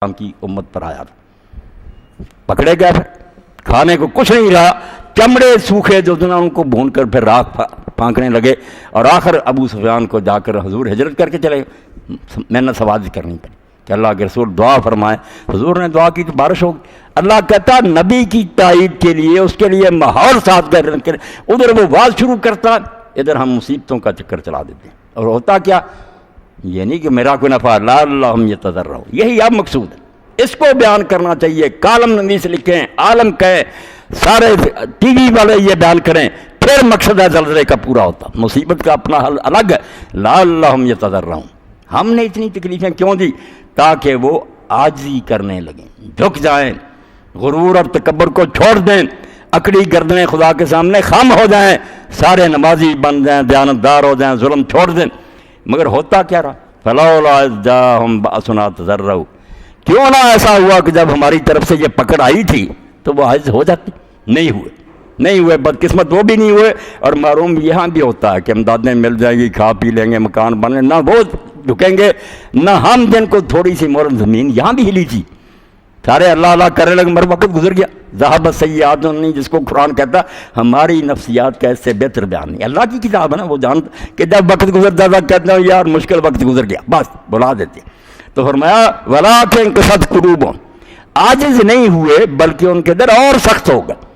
کی امت پر آیا تھا، پکڑے گئے، پھر کھانے کو کچھ نہیں رہا، چمڑے سوکھے جو تھے ان کو بھون کر پھر راکھ پھانکنے لگے، اور آخر ابو سفیان کو جا کر حضور ہجرت کر کے چلے گئے۔ میں نے سوال کرنی پڑی کہ اللہ کے رسول دعا فرمائے، حضور نے دعا کی تو بارش ہوگی۔ اللہ کہتا نبی کی تائید کے لیے، اس کے لیے ماحول ساتھ کر، ادھر وہ واز شروع کرتا، ادھر ہم مصیبتوں کا چکر چلا دیتے ہیں۔ اور ہوتا کیا، یہ نہیں کہ میرا کوئی نفع، لا اللہم یتضرع، یہی اب مقصود ہے، اس کو بیان کرنا چاہیے۔ کالم نویس لکھیں، عالم کہیں، سارے ٹی وی والے یہ بیان کریں، پھر مقصد ہے زلزلے کا پورا ہوتا۔ مصیبت کا اپنا حل الگ ہے، لا اللہم یتضرع۔ ہم نے اتنی تکلیفیں کیوں دی؟ تاکہ وہ عاجزی کرنے لگیں، جھک جائیں، غرور اور تکبر کو چھوڑ دیں، اکڑی گردنیں خدا کے سامنے خم ہو جائیں، سارے نمازی بن جائیں، دیانتدار ہو جائیں، ظلم چھوڑ دیں۔ مگر ہوتا کیا رہا؟ فلولا اذ جاءہم بأسنا تضرعوا، کیوں نہ ایسا ہوا کہ جب ہماری طرف سے یہ پکڑ آئی تھی تو وہ عاجز ہو جاتی؟ نہیں ہوئے، بدقسمت وہ بھی نہیں ہوئے۔ اور معلوم یہاں بھی ہوتا ہے کہ امدادیں مل جائیں گی، کھا پی لیں گے، مکان بنے، نہ وہ جھکیں گے نہ ہم، جن کو تھوڑی سی مورم زمین یہاں بھی ہلی تھی، سارے اللہ اللہ کرنے لگے، مگر وقت گزر گیا۔ ذہب السیئات، نہیں جس کو قرآن کہتا ہماری نفسیات کا اس سے بہتر بیان نہیں، اللہ کی کتاب ہے نا، وہ جانتا کہ جب وقت گزر جاتا کہتے ہیں یار مشکل وقت گزر گیا، بس بلا دیتے۔ تو فرمایا وَلَٰكِن قَسَتْ قُلُوبُهُمْ، عاجز نہیں ہوئے بلکہ ان کے دل اور سخت ہو گئے۔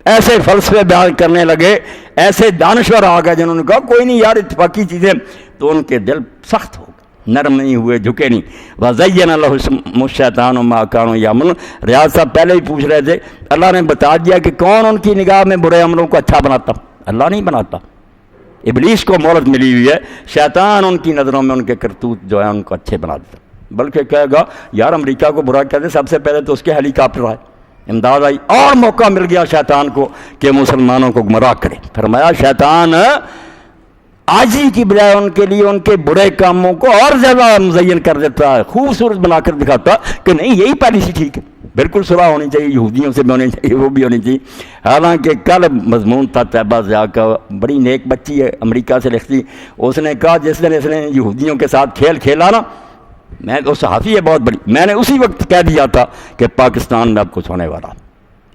ایسے فلسفے بیان کرنے لگے، ایسے دانشور آ گئے جنہوں نے کہا کوئی نہیں یار اتفاقی چیزیں، تو ان کے دل سخت ہو گئے، نرم نہیں ہوئے، جھکے نہیں۔ وَزَيَّنَ لَهُمُ الشَّيْطَانُ مَا كَانُوا يَعْمَلُونَ، ریاض صاحب پہلے ہی پوچھ رہے تھے، اللہ نے بتا دیا کہ کون ان کی نگاہ میں برے عملوں کو اچھا بناتا؟ اللہ نہیں بناتا، ابلیس کو مہلت ملی ہوئی ہے، شیطان ان کی نظروں میں ان کے کرتوت جو ہے ان کو اچھے بنا دیتا، بلکہ کہے گا یار امریکہ کو برا کہتے، سب سے پہلے تو اس کے ہیلی کاپٹر آئے، امداد آئی، اور موقع مل گیا شیطان کو کہ مسلمانوں کو گمراہ کرے۔ فرمایا شیطان عاجزی کی بجائے ان کے لیے ان کے برے کاموں کو اور زیادہ مزین کر دیتا ہے، خوبصورت بنا کر دکھاتا کہ نہیں یہی پالیسی ٹھیک ہے، بالکل صلح ہونی چاہیے، یہودیوں سے بھی ہونی چاہیے، وہ بھی ہونی چاہیے۔ حالانکہ کل مضمون تھا طیبہ ضیاء کا، بڑی نیک بچی ہے، امریکہ سے لکھتی، اس نے کہا جس دن اس نے یہودیوں کے ساتھ کھیل کھیلا نا، میں تو صحافی ہے بہت بڑی، میں نے اسی وقت کہہ دیا تھا کہ پاکستان میں اب کچھ ہونے والا،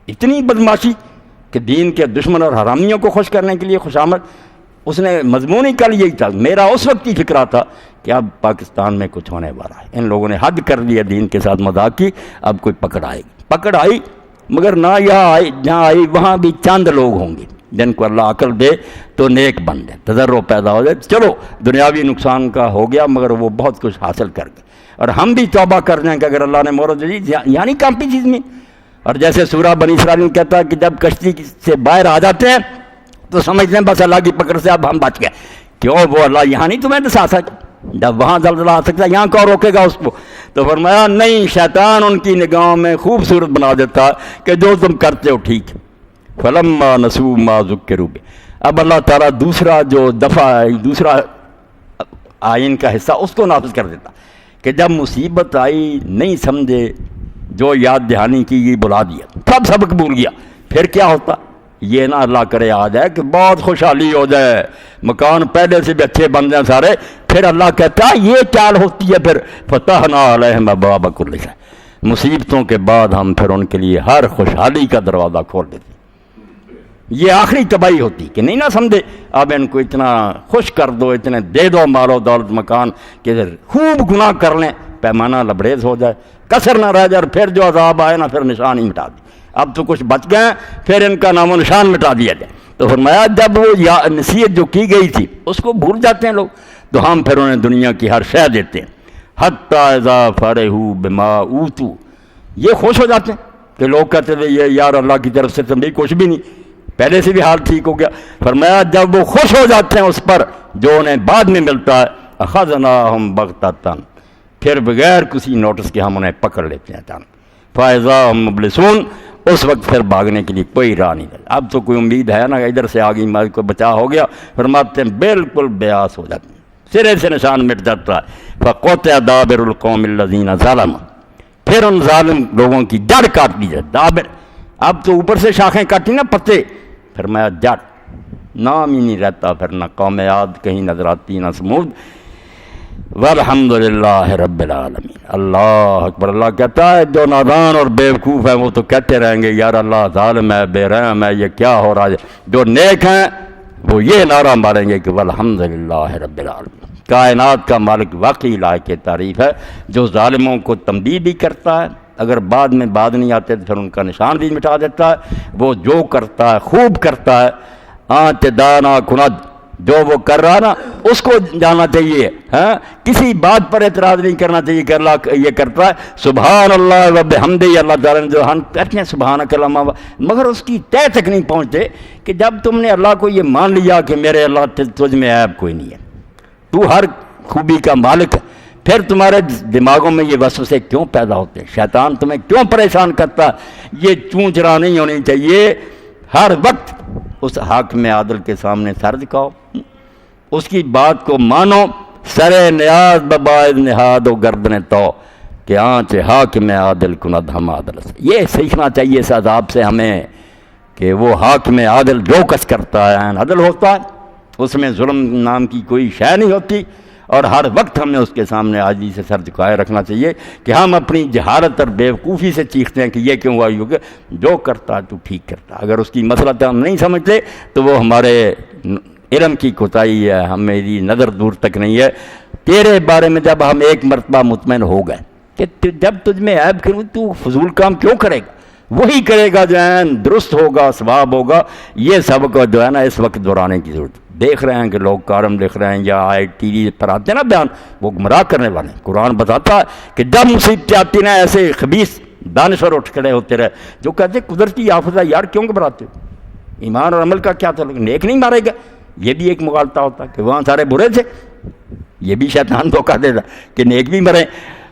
اتنی بدماشی کہ دین کے دشمن اور حرامیوں کو خوش کرنے کے لیے خوشامد۔ اس نے مضمون ہی کل یہی تھا، میرا اس وقت ہی فکرہ تھا کہ اب پاکستان میں کچھ ہونے والا ہے، ان لوگوں نے حد کر دیا دین کے ساتھ مذاق کی، اب کوئی پکڑ آئے گی، پکڑ آئی، مگر نہ یہاں آئی، جہاں آئی وہاں بھی چند لوگ ہوں گے جن کو اللہ عقل دے تو نیک بن جائے، تضرع پیدا ہو جائے۔ چلو دنیاوی نقصان کا ہو گیا مگر وہ بہت کچھ حاصل کر گئے، اور ہم بھی توبہ کر جائیں کہ اگر اللہ نے مہلت دی، یعنی کامپی چیز میں۔ اور جیسے سورہ بنی اسرائیل کہتا ہے کہ جب کشتی سے باہر آ جاتے ہیں تو سمجھتے ہیں بس اللہ کی پکڑ سے اب ہم بچ گئے، کیوں وہ اللہ یہاں نہیں تمہیں دسا سکتا، جب وہاں زلزلہ آ سکتا ہے یہاں کون روکے گا اس کو؟ تو فرمایا نہیں، شیطان ان کی نگاہوں میں خوبصورت بنا دیتا کہ جو تم کرتے ہو ٹھیک ہے۔ فَلَمَّا نَسُوا مَا ذُكِّرُوا بِهِ، اب اللہ تعالیٰ دوسرا جو دفعہ ہے، دوسرا آئین کا حصہ اس کو نافذ کر دیتا کہ جب مصیبت آئی نہیں سمجھے، جو یاد دہانی کی گئی بلا دیا، سب سبق بھول گیا، پھر کیا ہوتا؟ یہ نہ اللہ کرے آ جائے کہ بہت خوشحالی ہو جائے، مکان پہلے سے بھی اچھے بن جائیں سارے، پھر اللہ کہتا ہے یہ چال ہوتی ہے پھر فتحنا علیہم ابواب کل شیء، مصیبتوں کے بعد ہم پھر ان کے لیے ہر خوشحالی کا دروازہ کھول دیتے۔ یہ آخری تباہی ہوتی کہ نہیں نہ سمجھے، اب ان کو اتنا خوش کر دو، اتنے دے دو مال و دولت مکان کہ خوب گناہ کر لیں، پیمانہ لبریز ہو جائے، کسر نہ رہ جائے، پھر جو عذاب آئے نا پھر نشان ہی مٹا دے، اب تو کچھ بچ گئے پھر ان کا نام و نشان مٹا دیا جائے۔ تو فرمایا جب وہ نصیحت جو کی گئی تھی اس کو بھول جاتے ہیں لوگ، تو ہم پھر انہیں دنیا کی ہر شے دیتے ہیں۔ حتی اذا فرحوا بما اوتوا، یہ خوش ہو جاتے ہیں کہ لوگ کہتے تھے یہ یار اللہ کی طرف سے تمہیں کچھ بھی نہیں، پہلے سے بھی حال ٹھیک ہو گیا۔ فرمایا جب وہ خوش ہو جاتے ہیں اس پر جو انہیں بعد میں ملتا ہے، اخذناہم بغتۃ، پھر بغیر کسی نوٹس کے ہم انہیں پکڑ لیتے ہیں اچانک، فاذا ہم مبلسون، اس وقت پھر بھاگنے کے لیے کوئی راہ نہیں رہتی، اب تو کوئی امید ہے نا، ادھر سے آگئی مال کو بچا ہو گیا، فرماتے ہیں بالکل بیاس ہو جاتے ہیں، سرے سے نشان مٹ جاتا ہے۔ فقطع دابر القوم الذین ظلموا، پھر ان ظالم لوگوں کی جڑ کاٹ دی جائے، دابر، اب تو اوپر سے شاخیں کاٹی نا پتے، فرمایا جڑ، نام ہی نہیں رہتا پھر، نہ قوم عاد کہیں نظر آتی، نہ سمود۔ والحمدللہ رب العالمین۔ اللہ اکبر۔ اللہ کہتا ہے جو نادان اور بیوقوف ہیں وہ تو کہتے رہیں گے یار اللہ ظالم ہے، بے رحم ہے، یہ کیا ہو رہا ہے۔ جو نیک ہیں وہ یہ نعرہ ماریں گے کہ والحمدللہ رب العالمین، کائنات کا مالک واقعی لائق تعریف ہے، جو ظالموں کو تمدید بھی کرتا ہے، اگر بعد میں بعد نہیں آتے تو پھر ان کا نشان بھی مٹا دیتا ہے۔ وہ جو کرتا ہے خوب کرتا ہے، آنت دانا کند، جو وہ کر رہا نا اس کو جانا چاہیے، ہاں کسی بات پر اعتراض نہیں کرنا چاہیے کہ اللہ یہ کرتا ہے۔ سبحان اللہ و بحمدہ، اللہ تعالیٰ نے جو ہم کہتے ہیں سبحانک اللہم، مگر اس کی تہ تک نہیں پہنچتے کہ جب تم نے اللہ کو یہ مان لیا کہ میرے اللہ تجھ میں عیب کوئی نہیں ہے، تو ہر خوبی کا مالک ہے، پھر تمہارے دماغوں میں یہ وسوسے کیوں پیدا ہوتے ہیں؟ شیطان تمہیں کیوں پریشان کرتا ہے؟ یہ چون چرا نہیں ہونی چاہیے، ہر وقت اس حاکم عادل کے سامنے سر جھکاؤ، اس کی بات کو مانو، سر نیاز بباعث نہاد و گردن تو کہ آنچ حاکم عادل کند ہم عادل سے۔ یہ سیکھنا چاہیے اس عذاب سے ہمیں کہ وہ حاکم عادل جو کچھ کرتا ہے عین عدل ہوتا ہے، اس میں ظلم نام کی کوئی شے نہیں ہوتی، اور ہر وقت ہمیں اس کے سامنے عاجزی سے سر جھکائے رکھنا چاہیے کہ ہم اپنی جہالت اور بیوقوفی سے چیختے ہیں کہ یہ کیوں ہوا، جو کرتا ہے تو ٹھیک کرتا ہے۔ اگر اس کی مسئلہ ہم نہیں سمجھتے تو وہ ہمارے علم کی کوتاہی ہے، ہمیری نظر دور تک نہیں ہے۔ تیرے بارے میں جب ہم ایک مرتبہ مطمئن ہو گئے کہ جب تجھ میں عیب کروں تو فضول کام کیوں کرے گا، وہی کرے گا جو ہے درست ہوگا، ثواب ہوگا۔ یہ سب کو جو ہے نا اس وقت دہرانے کی ضرورت ہے۔ دیکھ رہے ہیں کہ لوگ کارم لکھ رہے ہیں یا ٹی وی پر آتے ہیں نا بیان، وہ گمراہ کرنے والے ہیں۔ قرآن بتاتا ہے کہ جب مصیبتیں آتی نا ایسے خبیث دانشور اٹھ کھڑے ہوتے رہے جو کہتے قدرتی آفت ہے، یار کیوں گھبراتے ہو، ایمان اور عمل کا کیا تعلق، نیک نہیں مارے گا۔ یہ بھی ایک مغالطہ ہوتا کہ وہاں سارے برے تھے، یہ بھی شیطان دھوکہ دیتا کہ نیک بھی مرے۔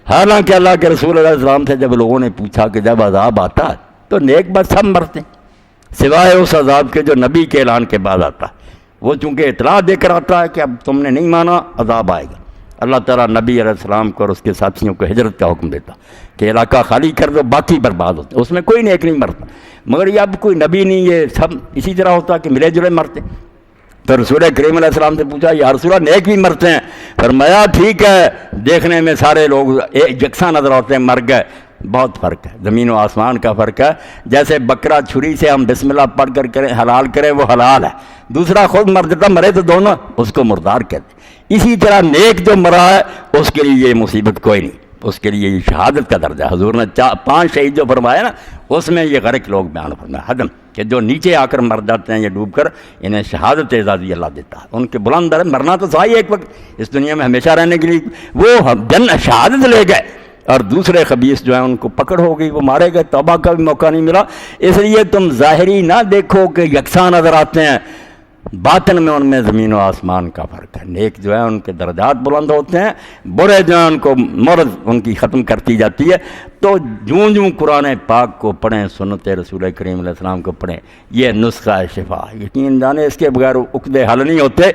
حالانکہ اللہ کے رسول علیہ السلام سے جب لوگوں نے پوچھا کہ جب عذاب آتا ہے تو نیک بس سب مرتے ہیں سوائے اس عذاب کے جو نبی کے اعلان کے بعد آتا ہے، وہ چونکہ اطلاع دے کر آتا ہے کہ اب تم نے نہیں مانا عذاب آئے گا۔ اللہ تعالیٰ نبی علیہ السلام کو اور اس کے ساتھیوں کو ہجرت کا حکم دیتا کہ علاقہ خالی کر دو، باقی برباد ہوتے، اس میں کوئی نیک نہیں مرتا۔ مگر یہ اب کوئی نبی نہیں، یہ سب اسی طرح ہوتا کہ ملے جلے مرتے۔ تو رسول کریم علیہ السلام سے پوچھا یا رسول اللہ نیک بھی مرتے ہیں؟ فرمایا ٹھیک ہے، دیکھنے میں سارے لوگ ایک یکساں نظر آتے ہیں، مر گئے، بہت فرق ہے، زمین و آسمان کا فرق ہے۔ جیسے بکرا چھری سے ہم بسم اللہ پڑھ کر کریں حلال کریں وہ حلال ہے، دوسرا خود مر جاتا، مرے تو دونوں، اس کو مردار کہتے ہیں۔ اسی طرح نیک جو مرا ہے اس کے لیے یہ مصیبت کوئی نہیں، اس کے لیے یہ شہادت کا درجہ ہے۔ حضور نے 5 شہید جو فرمایا نا اس میں یہ غرق لوگ بیان فرمایا حدم کہ جو نیچے آ کر مر جاتے ہیں یا ڈوب کر، انہیں شہادت اعزازی اللہ دیتا ہے۔ ان کے بلند در مرنا تو صحیح ایک وقت اس دنیا میں ہمیشہ رہنے کے لیے، وہ شہادت لے گئے، اور دوسرے خبیث جو ہیں ان کو پکڑ ہو گئی، وہ مارے گئے، توبہ کا بھی موقع نہیں ملا۔ اس لیے تم ظاہری نہ دیکھو کہ یکساں نظر آتے ہیں، باطن میں ان میں زمین و آسمان کا فرق ہے۔ نیک جو ہے ان کے درجات بلند ہوتے ہیں، برے جو ہیں ان کو مرض ان کی ختم کرتی جاتی ہے۔ تو جوں قرآن پاک کو پڑھیں، سنت رسول کریم علیہ السلام کو پڑھیں، یہ نسخہ شفا، یقین جانے اس کے بغیر عقدے حل نہیں ہوتے،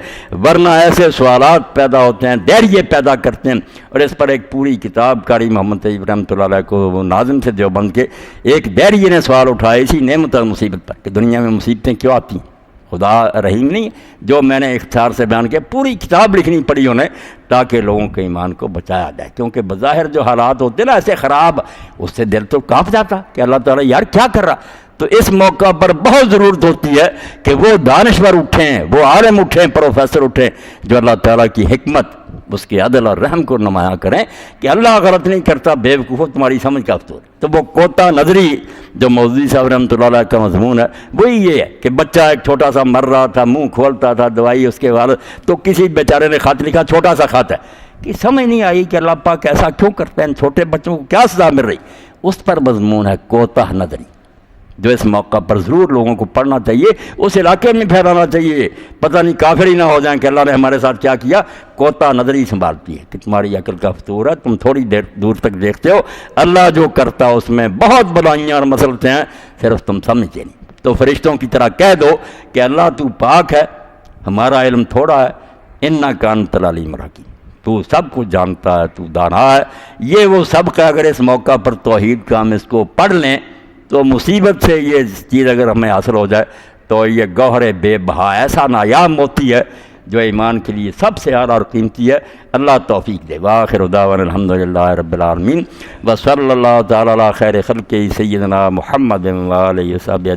ورنہ ایسے سوالات پیدا ہوتے ہیں، دائرے پیدا کرتے ہیں۔ اور اس پر ایک پوری کتاب قاری محمد طیب رحمۃ اللہ علیہ کو، وہ ناظم سے دیوبند کے، ایک دائرے نے سوال اٹھایا اسی نعمت اور مصیبت پر کہ دنیا میں مصیبتیں کیوں آتی ہیں، خدا رحیم نہیں؟ جو میں نے اختصار سے بیان کیا، پوری کتاب لکھنی پڑی انہیں تاکہ لوگوں کے ایمان کو بچایا جائے، کیونکہ بظاہر جو حالات ہوتے نا ایسے خراب، اس سے دل تو کانپ جاتا کہ اللہ تعالیٰ یار کیا کر رہا۔ تو اس موقع پر بہت ضرورت ہوتی ہے کہ وہ دانشور اٹھیں، وہ عالم اٹھیں، پروفیسر اٹھیں، جو اللہ تعالیٰ کی حکمت، اس کے عدل اور رحم کو نمایاں کریں کہ اللہ غلط نہیں کرتا، بے وقوفو تمہاری سمجھ کا افسوس۔ تو وہ کوتا نظری جو مودودی صاحب رحمۃ اللہ علیہ کا مضمون ہے، وہی یہ ہے کہ بچہ ایک چھوٹا سا مر رہا تھا، منہ کھولتا تھا، دوائی اس کے والد، تو کسی بیچارے نے خط لکھا، چھوٹا سا خط ہے کہ سمجھ نہیں آئی کہ اللہ پاک ایسا کیوں کرتے ہیں، چھوٹے بچوں کو کیا سزا مل رہی، اس پر مضمون ہے کوتا نظری، جو اس موقع پر ضرور لوگوں کو پڑھنا چاہیے، اس علاقے میں پھیلانا چاہیے، پتہ نہیں کافر ہی نہ ہو جائیں کہ اللہ نے ہمارے ساتھ کیا کیا۔ کوتا نظری سنبھالتی ہے کہ تمہاری عقل کا فطور ہے، تم تھوڑی دیر دور تک دیکھتے ہو، اللہ جو کرتا اس میں بہت بلائیاں اور مسلطیں ہیں، صرف تم سمجھتے نہیں۔ تو فرشتوں کی طرح کہہ دو کہ اللہ تو پاک ہے، ہمارا علم تھوڑا ہے، انک انت العلیم الحکیم، تو سب کچھ جانتا ہے، تو دانا ہے۔ یہ وہ سبق ہے، اگر اس موقع پر توحید کا ہم اس کو پڑھ لیں تو مصیبت سے یہ چیز اگر ہمیں حاصل ہو جائے تو یہ گوہر بے بہا ایسا نایاب موتی ہے جو ایمان کے لیے سب سے اعلیٰ اور قیمتی ہے۔ اللہ توفیق دے۔ وآخر دعوانا الحمدللہ رب العالمین وصلی اللہ تعالی علی خیر خلقہ سیدنا محمد و آلہ وصحبہ